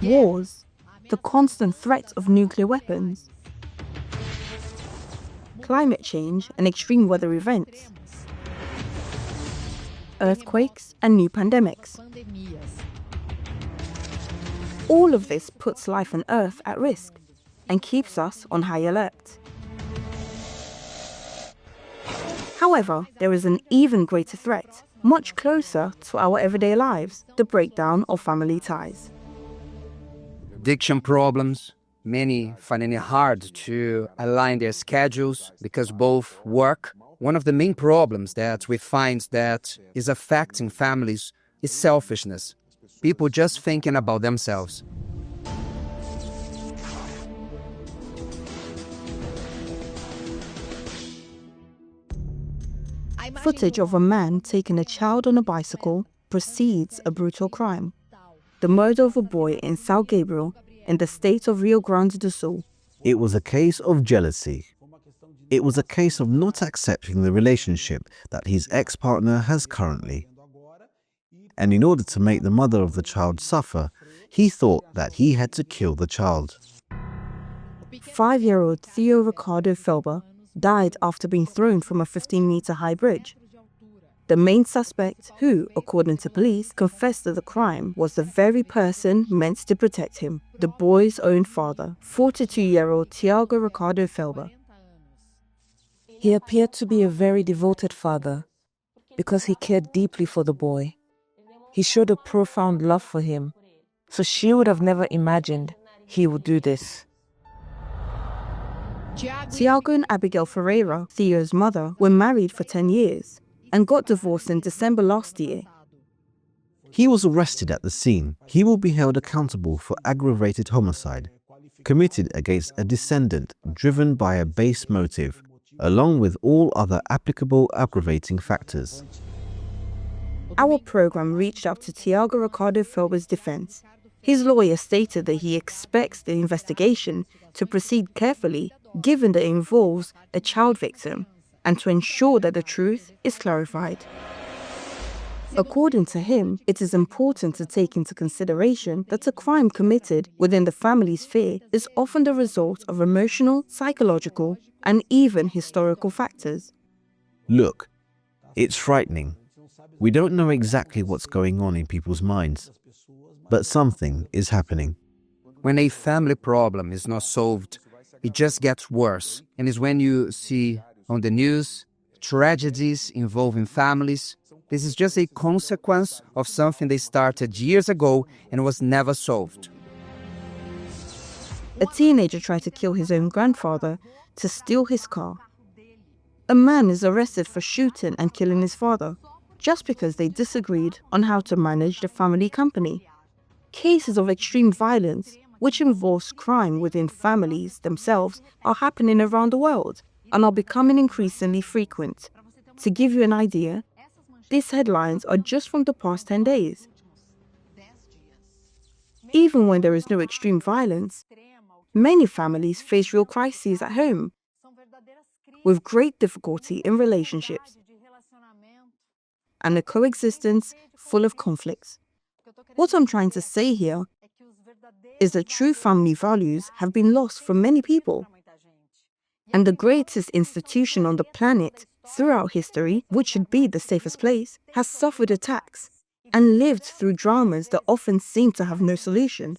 wars, the constant threat of nuclear weapons, climate change and extreme weather events, earthquakes and new pandemics. All of this puts life on Earth at risk and keeps us on high alert. However, there is an even greater threat, much closer to our everyday lives, the breakdown of family ties. Addiction problems, many finding it hard to align their schedules because both work. One of the main problems that we find that is affecting families is selfishness. People just thinking about themselves. Footage of a man taking a child on a bicycle precedes a brutal crime. The murder of a boy in São Gabriel in the state of Rio Grande do Sul. It was a case of jealousy. It was a case of not accepting the relationship that his ex-partner has currently. And in order to make the mother of the child suffer, he thought that he had to kill the child. 5-year-old Theo Ricardo Felber died after being thrown from a 15-meter high bridge. The main suspect, who, according to police, confessed to the crime, was the very person meant to protect him, the boy's own father, 42-year-old Tiago Ricardo Felber. He appeared to be a very devoted father because he cared deeply for the boy. He showed a profound love for him, so she would have never imagined he would do this. Tiago and Abigail Ferreira, Theo's mother, were married for 10 years and got divorced in December last year. He was arrested at the scene. He will be held accountable for aggravated homicide, committed against a descendant driven by a base motive, along with all other applicable aggravating factors. Our program reached out to Tiago Ricardo Felber's defense. His lawyer stated that he expects the investigation to proceed carefully, given that it involves a child victim, and to ensure that the truth is clarified. According to him, it is important to take into consideration that a crime committed within the family sphere is often the result of emotional, psychological, and even historical factors. Look, it's frightening. We don't know exactly what's going on in people's minds, but something is happening. When a family problem is not solved, it just gets worse. And it's when you see on the news tragedies involving families. This is just a consequence of something they started years ago and was never solved. A teenager tried to kill his own grandfather to steal his car. A man is arrested for shooting and killing his father, just because they disagreed on how to manage the family company. Cases of extreme violence, which involves crime within families themselves, are happening around the world and are becoming increasingly frequent. To give you an idea, these headlines are just from the past 10 days. Even when there is no extreme violence, many families face real crises at home, with great difficulty in relationships, and a coexistence full of conflicts. What I'm trying to say here is that true family values have been lost for many people. And the greatest institution on the planet throughout history, which should be the safest place, has suffered attacks and lived through dramas that often seem to have no solution.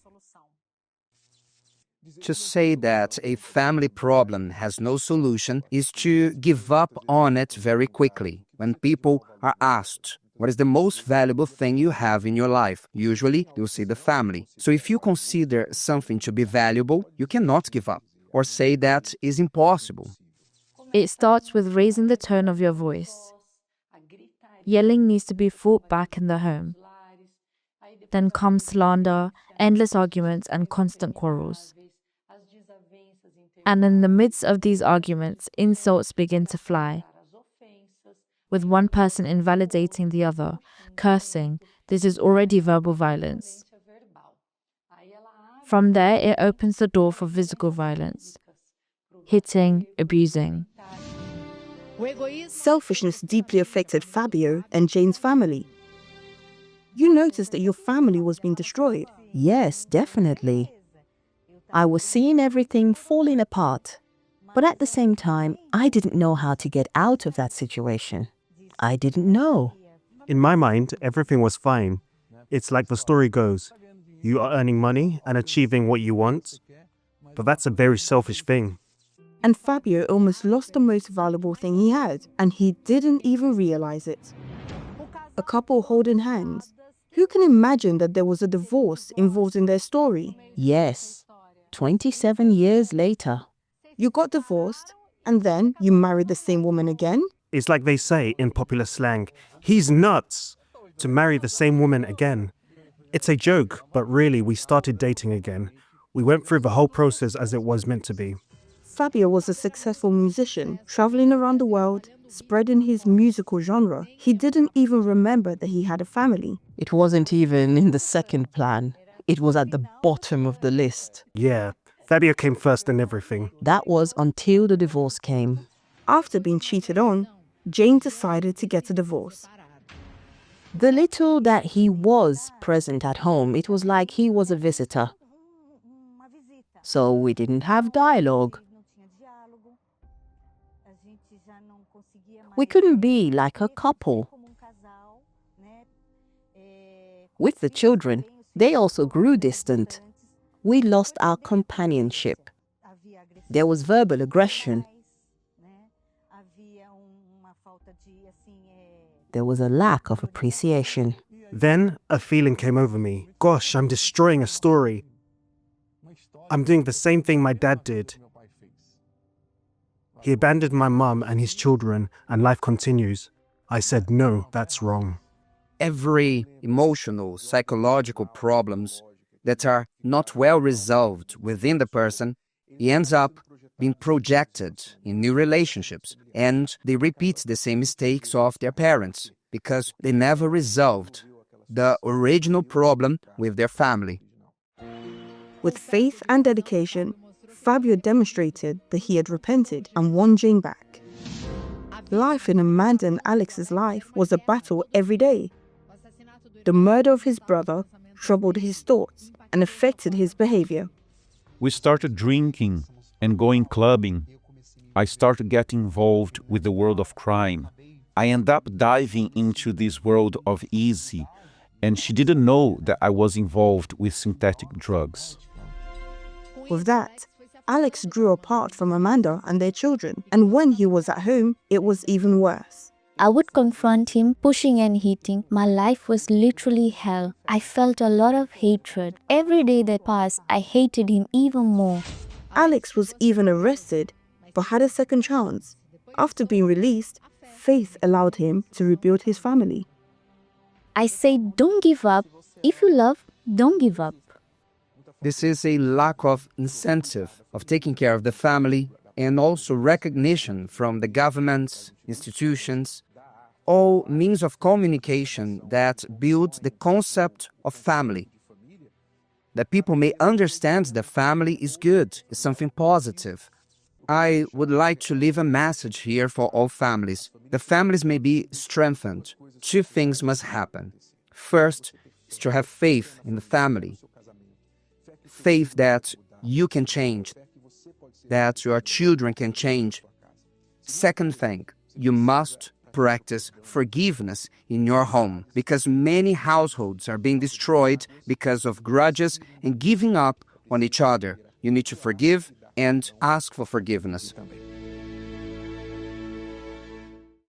To say that a family problem has no solution is to give up on it very quickly. When people are asked, what is the most valuable thing you have in your life? Usually, they'll say the family. So if you consider something to be valuable, you cannot give up or say that is impossible. It starts with raising the tone of your voice. Yelling needs to be fought back in the home. Then comes slander, endless arguments, and constant quarrels. And in the midst of these arguments, insults begin to fly, with one person invalidating the other, cursing. This is already verbal violence. From there, it opens the door for physical violence, hitting, abusing. Selfishness deeply affected Fabio and Jane's family. You noticed that your family was being destroyed. Yes, definitely. I was seeing everything falling apart. But at the same time, I didn't know how to get out of that situation. I didn't know. In my mind, everything was fine. It's like the story goes. You are earning money and achieving what you want, but that's a very selfish thing. And Fabio almost lost the most valuable thing he had, and he didn't even realize it. A couple holding hands. Who can imagine that there was a divorce involved in their story? Yes, 27 years later. You got divorced, and then you married the same woman again? It's like they say in popular slang, he's nuts to marry the same woman again. It's a joke, but really we started dating again. We went through the whole process as it was meant to be. Fabio was a successful musician, traveling around the world, spreading his musical genre. He didn't even remember that he had a family. It wasn't even in the second plan. It was at the bottom of the list. Yeah, Fabio came first in everything. That was until the divorce came. After being cheated on, Jane decided to get a divorce. The little that he was present at home, it was like he was a visitor. So we didn't have dialogue. We couldn't be like a couple. With the children, they also grew distant. We lost our companionship. There was verbal aggression. There was a lack of appreciation. Then a feeling came over me. Gosh, I'm destroying a story. I'm doing the same thing my dad did. He abandoned my mum and his children, and life continues. I said, no, that's wrong. Every emotional, psychological problems that are not well resolved within the person, it ends up being projected in new relationships, and they repeat the same mistakes of their parents because they never resolved the original problem with their family. With faith and dedication, Fabio demonstrated that he had repented and won Jane back. Life in Amanda and Alex's life was a battle every day. The murder of his brother troubled his thoughts and affected his behavior. We started drinking and going clubbing. I started getting involved with the world of crime. I ended up diving into this world of easy, and she didn't know that I was involved with synthetic drugs. With that, Alex grew apart from Amanda and their children, and when he was at home, it was even worse. I would confront him, pushing and hitting. My life was literally hell. I felt a lot of hatred. Every day that passed, I hated him even more. Alex was even arrested, but had a second chance. After being released, faith allowed him to rebuild his family. I say, don't give up. If you love, don't give up. This is a lack of incentive of taking care of the family and also recognition from the governments, institutions, all means of communication that build the concept of family. That people may understand that family is good, is something positive. I would like to leave a message here for all families. The families may be strengthened. Two things must happen. First is to have faith in the family. Faith that you can change, that your children can change. Second thing, you must practice forgiveness in your home, because many households are being destroyed because of grudges and giving up on each other. You need to forgive and ask for forgiveness.